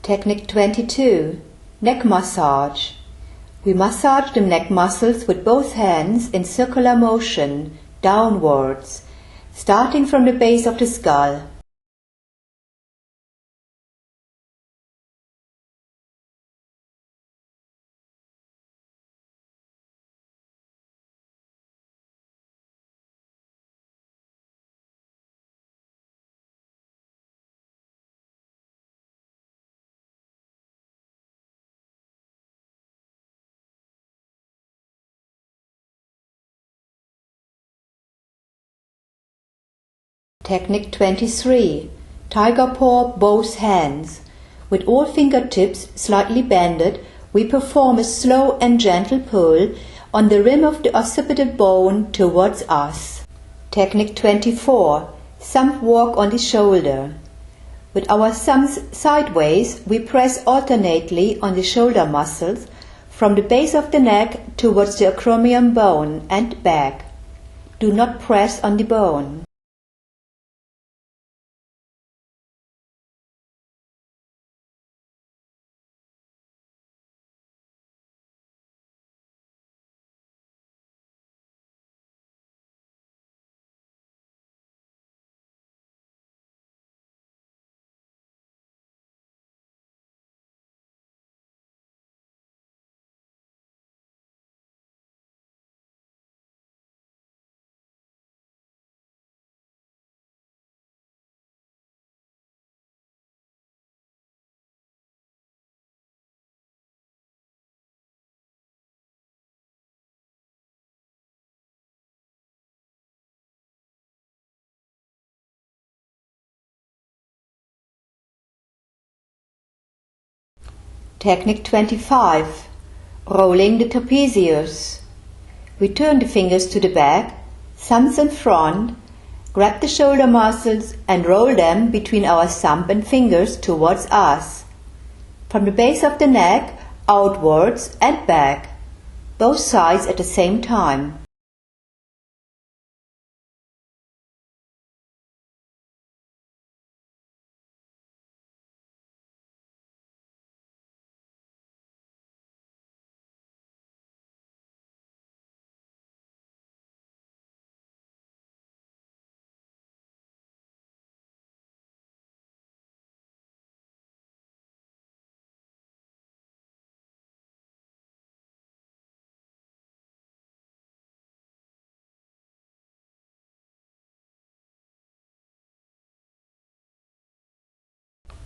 Technique 22. Neck massage. We massage the neck muscles with both hands in circular motion, downwards, starting from the base of the skull. Technique 23. Tiger paw both hands. With all fingertips slightly bended, we perform a slow and gentle pull on the rim of the occipital bone towards us. Technique 24. Thumb walk on the shoulder. With our thumbs sideways, we press alternately on the shoulder muscles from the base of the neck towards the acromion bone and back. Do not press on the bone. Technique 25. Rolling the trapezius. We turn the fingers to the back, thumbs in front, grab the shoulder muscles and roll them between our thumb and fingers towards us. From the base of the neck, outwards and back, both sides at the same time.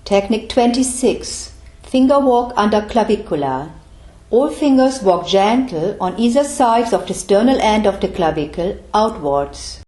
Technique 26. Finger walk under clavicula. All fingers walk gentle on either side of the sternal end of the clavicle outwards.